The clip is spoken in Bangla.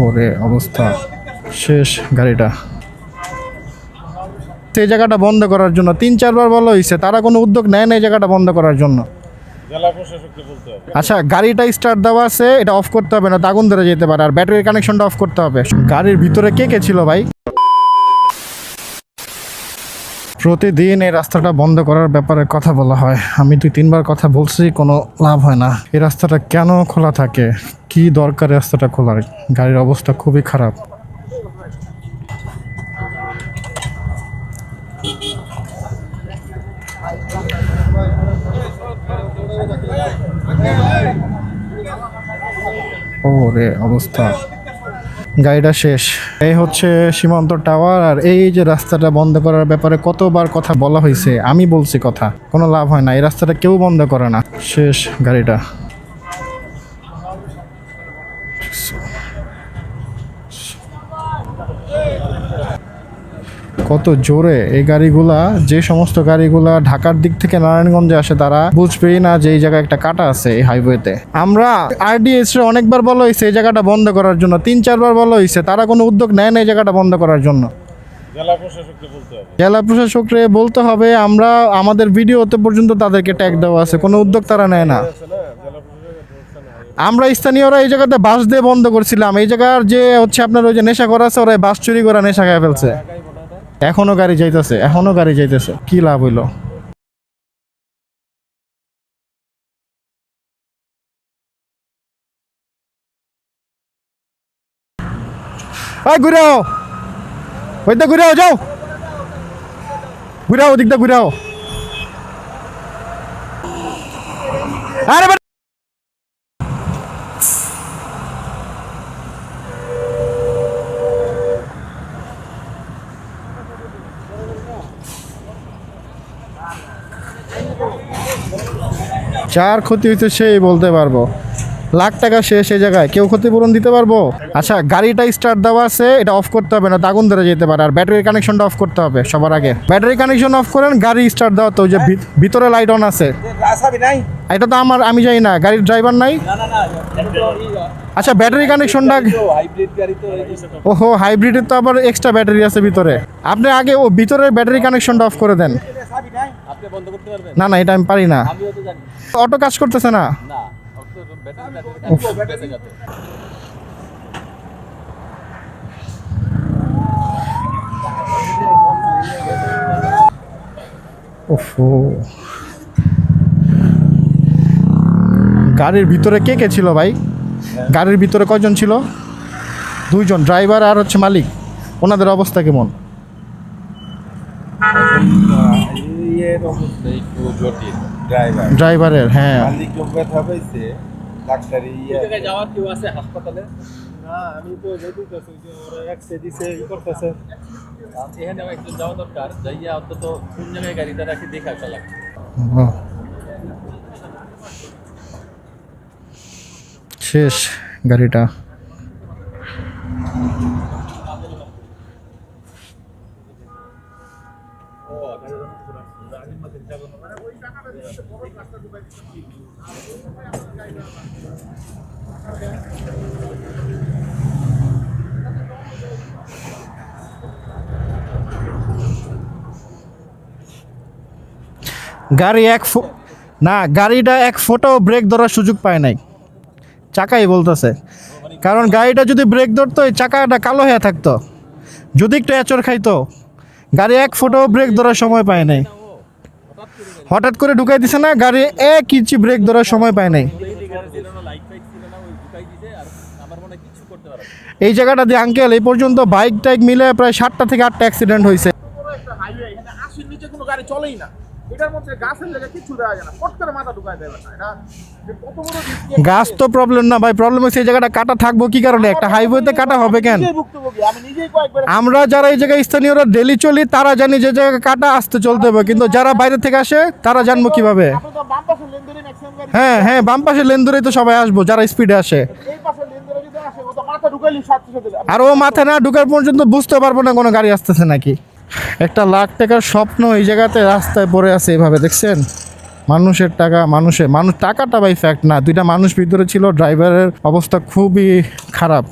ওরে অবস্থা শেষ গাড়িটা। সেই জায়গাটা বন্ধ করার জন্য 3-4 বার বলা হয়েছে, তারা কোনো উদ্যোগ নেয় না এই জায়গাটা বন্ধ করার জন্য। আচ্ছা গাড়িটা স্টার্ট দেওয়া আছে, এটা অফ করতে হবে, না আগুন ধরে যেতে পারে। আর ব্যাটারির কানেকশনটা অফ করতে হবে। গাড়ির ভিতরে কে কে ছিল ভাই? প্রতিদিন এই রাস্তাটা বন্ধ করার ব্যাপারে কথা বলা হয়। আমি 2-3 বার কথা বলছি, কোনো লাভ হয় না। এই রাস্তাটা কেন খোলা থাকে, কি দরকার রাস্তাটা খোলার? গাড়ির অবস্থা খুবই খারাপ। ওরে অবস্থা, গাড়িটা শেষ। এই হচ্ছে সীমান্ত টাওয়ার। আর এই যে রাস্তাটা বন্ধ করার ব্যাপারে কতবার কথা বলা হয়েছে, আমি বলছি কথা, কোনো লাভ হয় না। এই রাস্তাটা কেউ বন্ধ করে না। শেষ গাড়িটা। কত জোরে এই গাড়িগুলা, যে সমস্ত গাড়িগুলা ঢাকার দিক থেকে নারায়ণগঞ্জে আসে, তারা বুঝবেই না যে এই জায়গায় একটা কাটা আছে এই হাইওয়েতে। আমরা RDS এর অনেকবার বলা হয়েছে এই জায়গাটা বন্ধ করার জন্য, 3-4 বার বলা হয়েছে, তারা কোনো উদ্যোগ নেয় না এই জায়গাটা বন্ধ করার জন্য। জেলা প্রশাসককে বলতে হবে। আমরা আমাদের ভিডিওতে পর্যন্ত তাদেরকে ট্যাগ দেওয়া আছে, কোনো উদ্যোগ তারা নেয় না। আমরা স্থানীয়রা এই জায়গাতে বাস দিয়ে বন্ধ করছিলাম। এই জায়গার যে হচ্ছে আপনার ওই যে নেশা করা আছে, ওরা বাস চুরি করে নেশা খেয়ে ফেলছে। এখনো গাড়ি যাইতেছে, কি লাভ হইলো? ঘুরাও, ওইটা ঘুরাও, যাও ঘুরাও, ওদিকটা ঘুরাও। আরে 4 ক্ষতি হয়েছে সেই বলতে পারবো। লাখ টাকা শেষ এই জায়গায়, কেউ ক্ষতিপূরণ দিতে পারবো? আচ্ছা গাড়িটা স্টার্ট দেওয়া আছে, এটা অফ করতে হবে, না আগুন ধরে যেতে পারে। আর ব্যাটারির কানেকশনটা অফ করতে হবে সবার আগে। ব্যাটারি কানেকশন অফ করেন, গাড়ি স্টার্ট দেওয়া। তো যে ভিতরে লাইট অন আছে, এটা তো আমি জানি না, গাড়ির ড্রাইভার নাই। আচ্ছা ব্যাটারি কানেকশনটা, ওহো হাইব্রিডের তো আবার এক্সট্রা ব্যাটারি আছে ভিতরে। আপনি আগে ও ভিতরের ব্যাটারি কানেকশনটা অফ করে দেন। না না, এটা আমি পারি না। অটো কাজ করতেছে না। গাড়ির ভিতরে কে কে ছিল ভাই? গাড়ির ভিতরে কয়জন ছিল? 2 জন, ড্রাইভার আর হচ্ছে মালিক। ওনাদের অবস্থা কেমন? ড্রাইভারের, হ্যাঁ। আমি তো যেতেছি যে ওরা এক্সে দিছে ই করতেছে। এখানে একজন যাওয়া দরকার, যাইয়া অন্তত কোন জায়গায় গাড়িটা রাখি দেখা চালা। শেষ গাড়িটা। গাড়ি না, গাড়িটা 1 ফুটও ব্রেক ধরার সুযোগ পায় নাই, চাকাই বলতেছে। কারণ গাড়িটা যদি ব্রেক ধরতো, এই চাকাটা কালো হয়ে থাকতো। যদি একটু এচড় খাইতো, গাড়ি 1 ফুটও ব্রেক ধরার সময় পায় নাই। হঠাৎ করে ঢুকাই দিছে না, গাড়ি 1 ইঞ্চি ব্রেক ধরার সময় পায় নাই। এই জায়গাটা দিয়ে আঙ্কেল এই পর্যন্ত বাইক টাইক মিলে প্রায় 7টা থেকে 8টা অ্যাক্সিডেন্ট হয়েছে। গাছ তো প্রবলেম না ভাই, প্রবলেম হচ্ছে এই জায়গাটা কাটা থাকবো কি কারণে? একটা হাইওয়েতে কাটা হবে কেন? আমরা যারা এই জায়গায় স্থানীয়রা ডেলি চলি, তারা জানি যে জায়গায় কাটা আসতে চলতে হবে, কিন্তু যারা বাইরে থেকে আসে তারা জানবো কিভাবে? হ্যাঁ হ্যাঁ, বাম পাশের লেন ধরেই তো সবাই আসবো যারা স্পিডে আসে। আর ও মাথা না ঢুকার পর্যন্ত বুঝতে পারবো না কোনো গাড়ি আসতেছে নাকি। একটা লাখ টাকার স্বপ্ন এই জায়গাতে রাস্তায় পড়ে আছে এভাবে, দেখছেন? মানুষের টাকা, মানুষ টাকাটা ভাই ফ্যাক্ট না, 2টা মানুষ ভিতরে ছিল। ড্রাইভারের অবস্থা খুবই খারাপ।